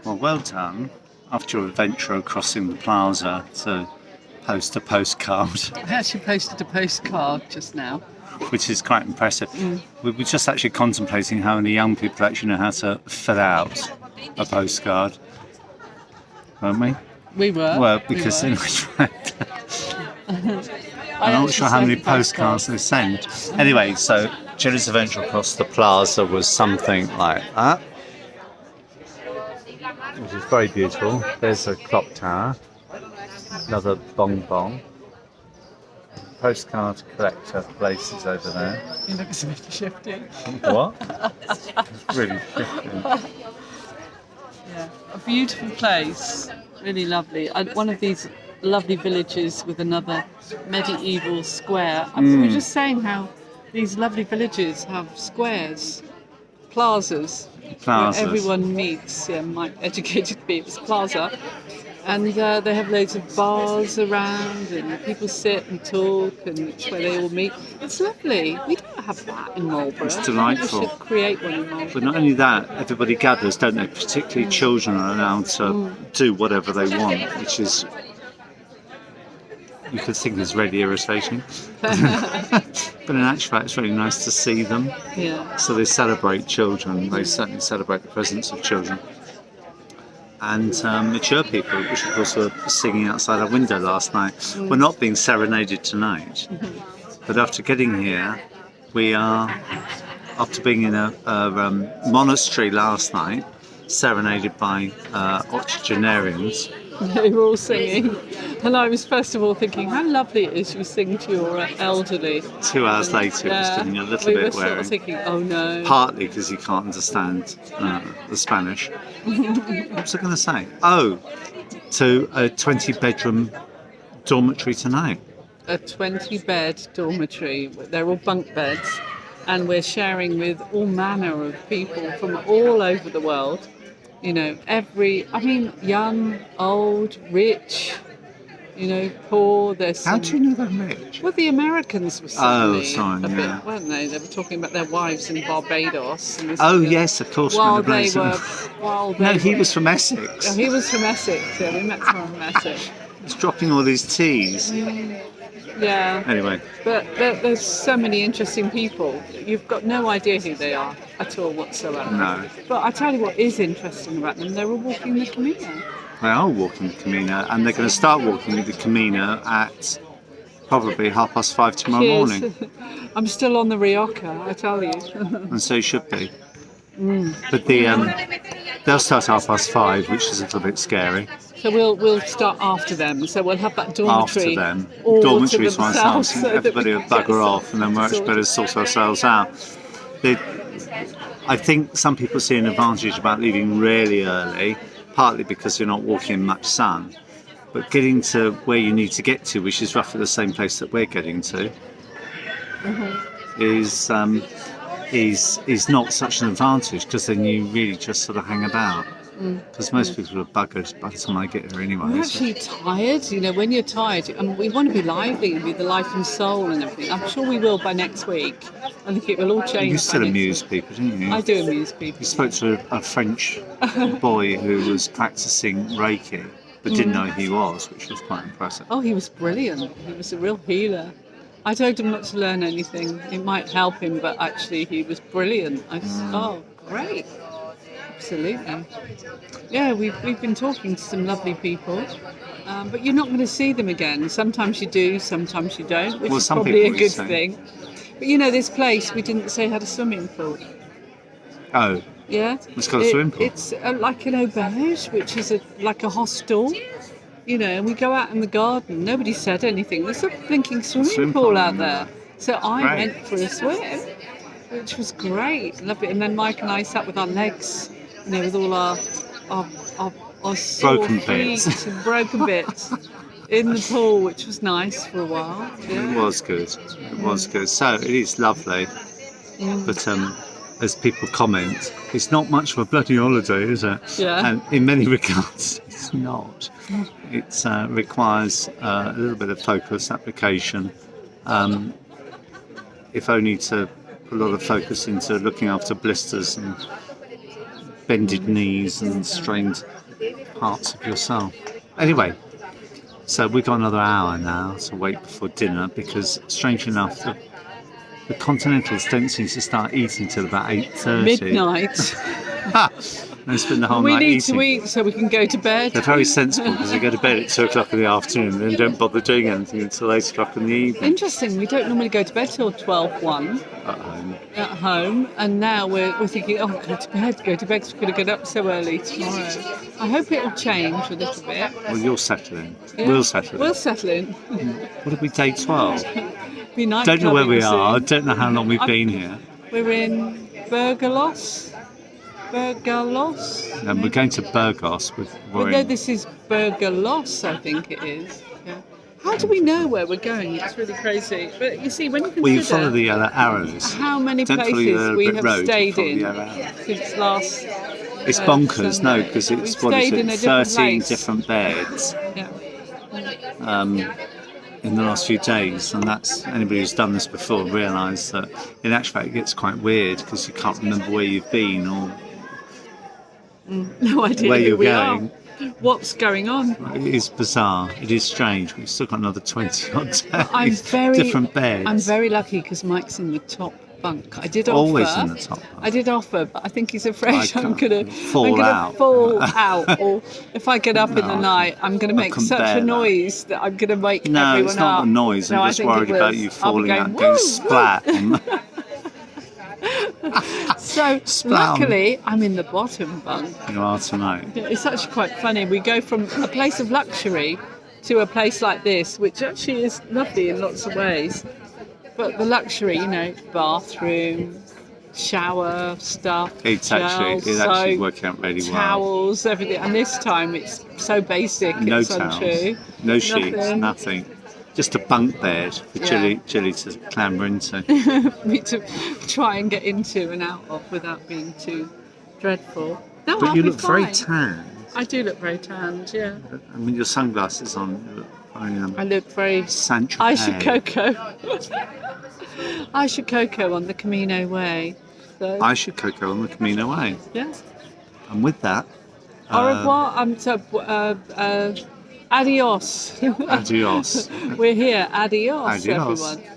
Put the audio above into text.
Well done. After your adventure of crossing the plaza to post a postcard, I actually posted a postcard just now. which is quite impressive. We were just actually contemplating how many young people actually know how to fill out a postcard, weren't we? We were. Well, because we were. I'm not sure how many postcards they sent. Anyway, so Jilly's adventure across the plaza was something like that, which is very beautiful. There's a clock tower, another bong bong. Postcard collector places over there. He looks a bit shifty. What? It's really shifty. Yeah, a beautiful place, really lovely. One of these lovely villages with another medieval square. We were just saying how these lovely villages have squares, plazas. Where everyone meets. Yeah, my educated people's plaza. And they have loads of bars around and people sit and talk and it's where they all meet. It's lovely. We don't have that in Marlborough. It's delightful. We should create one in Marlborough. But not only that, everybody gathers, don't they? Particularly children are allowed to do whatever they want, which is, you could think is really irritating. But in actual fact, it's really nice to see them. Yeah. So they celebrate children. They certainly celebrate the presence of children. And mature people, which of course were singing outside our window last night. We're not being serenaded tonight, but after getting here, we are, after being in a monastery last night, serenaded by octogenarians. They were all singing, and I was first of all thinking how lovely it is you sing to your elderly. 2 hours later, it was getting a little bit sort wary. of thinking, oh no. Partly because you can't understand the Spanish. What was I going to say? Oh, to a 20-bedroom dormitory tonight. A 20-bed dormitory. They're all bunk beds, and we're sharing with all manner of people from all over the world. You know, young, old, rich, poor. There's How do you know they're rich? Well, the Americans were certainly sorry, bit, weren't they? They were talking about their wives in Barbados. And Yes, of course. While he was from Essex. Oh, he was from Essex. Yeah, we met someone from Essex. He's dropping all these teas. Yeah. Anyway. But there's so many interesting people. You've got no idea who they are at all whatsoever. No. But I tell you what is interesting about them. They're all walking the Camino. They are walking the Camino, and they're going to start walking the Camino at probably 5:30 tomorrow morning. I'm still on the Rioja, I tell you. And so you should be. But they'll start 5:30, which is a little bit scary. So we'll start after them. So we'll have that dormitory. After them. All Dormitories to ourselves. so Everybody will bugger off, and then we're actually better sort ourselves out. I think some people see an advantage about leaving really early, partly because you're not walking in much sun. But getting to where you need to get to, which is roughly the same place that we're getting to, is not such an advantage, because then you really just sort of hang about. Because most people are buggered by the time I get here anyway. I'm actually tired. When you're tired, we want to be lively and be the life and soul and everything. I'm sure we will by next week. I think it will all change. You still amuse people, don't you? I do amuse people. You spoke to a French boy who was practicing Reiki, but didn't know who he was, which was quite impressive. Oh, he was brilliant. He was a real healer. I told him not to learn anything. It might help him, but actually he was brilliant. Oh, great. Absolutely. Yeah, we've been talking to some lovely people, but you're not going to see them again. Sometimes you do, sometimes you don't, which is probably a good thing. But this place, we didn't say had a swimming pool. Oh. Yeah? It's got a swimming pool? It's like an auberge, which is like a hostel. And we go out in the garden. Nobody said anything. There's a blinking swimming pool out there. So I went for a swim, which was great. Lovely. And then Mike and I sat with our legs, with all our broken bits and broken bits in the pool, which was nice for a while. Yeah. It was good. It was good. So it is lovely. But as people comment, it's not much of a bloody holiday, is it? Yeah. And in many regards, it's not. It requires a little bit of focus, application, if only to put a lot of focus into looking after blisters and bended knees and strained parts of yourself. Anyway, so we've got another hour now to wait before dinner because, strangely enough, the Continentals don't seem to start eating till about 8:30. Midnight. And spend the whole We night need eating. to eat so we can go to bed. They're very sensible because they go to bed at 2 o'clock in the afternoon and don't bother doing anything until 8 o'clock in the evening Interesting. We don't normally go to bed till 12:1 at home. at home, and now we're thinking, oh, go to bed, because we're going to get up so early tomorrow. I hope it will change a little bit. Well, you'll settle in. Yeah. We'll settle in. We'll settle in. What did we day 12? Be night Don't know where we clubbing are. soon. Don't know how long we've been here. We're in Burgalos. Burgalos. And we're going to Burgos. Well, no, this is Burgalos, I think it is. Yeah. How do we know where we're going? It's really crazy. But you see, when you Well, you follow consider the yellow arrows. how many Don't follow the places yellow we brick have road, stayed follow the in yellow arrow. since last It's bonkers, Sunday. no, because it's, We've what is stayed in a it, different 13 place. different beds Yeah. in the last few days. And that's, anybody who's done this before realise that in actual fact it gets quite weird because you can't remember where you've been or No idea where who you're we going. are. What's going on? It is bizarre. It is strange. We've still got another 20 odd days. I'm very different beds. I'm very lucky because Mike's in the top bunk. I did Always offer. in the top bunk. I did offer, but I think he's afraid I I'm can't gonna fall out. fall out, or if I get up in the No, night, I'm gonna make couldn't such bear a that. noise that I'm gonna wake No, everyone it's not up. the noise. No, I'm I just think it worried about was. you I'll be falling going, out and going "Woo, splat. on- So Splat on. luckily, I'm in the bottom bunk. You are tonight. It's actually quite funny. We go from a place of luxury to a place like this, which actually is lovely in lots of ways. But the luxury, bathroom, shower stuff, It's gel, actually soap, working out really well. towels, everything. And this time it's so basic. No it's towels, untrue. no sheets, Nothing. nothing. Just a bunk bed for Yeah. Jilly to clamber into. For me to try and get into and out of without being too dreadful. No, But I'll you be look very fine. tan. I do look very tanned, yeah. I mean, your sunglasses on. You look very, I look very Saint I should Coco. I should Coco on the Camino Way. So, I should Coco on the Camino Way. yeah. And with that, Au revoir. Adios. adios. We're here. Adios, Adios. everyone.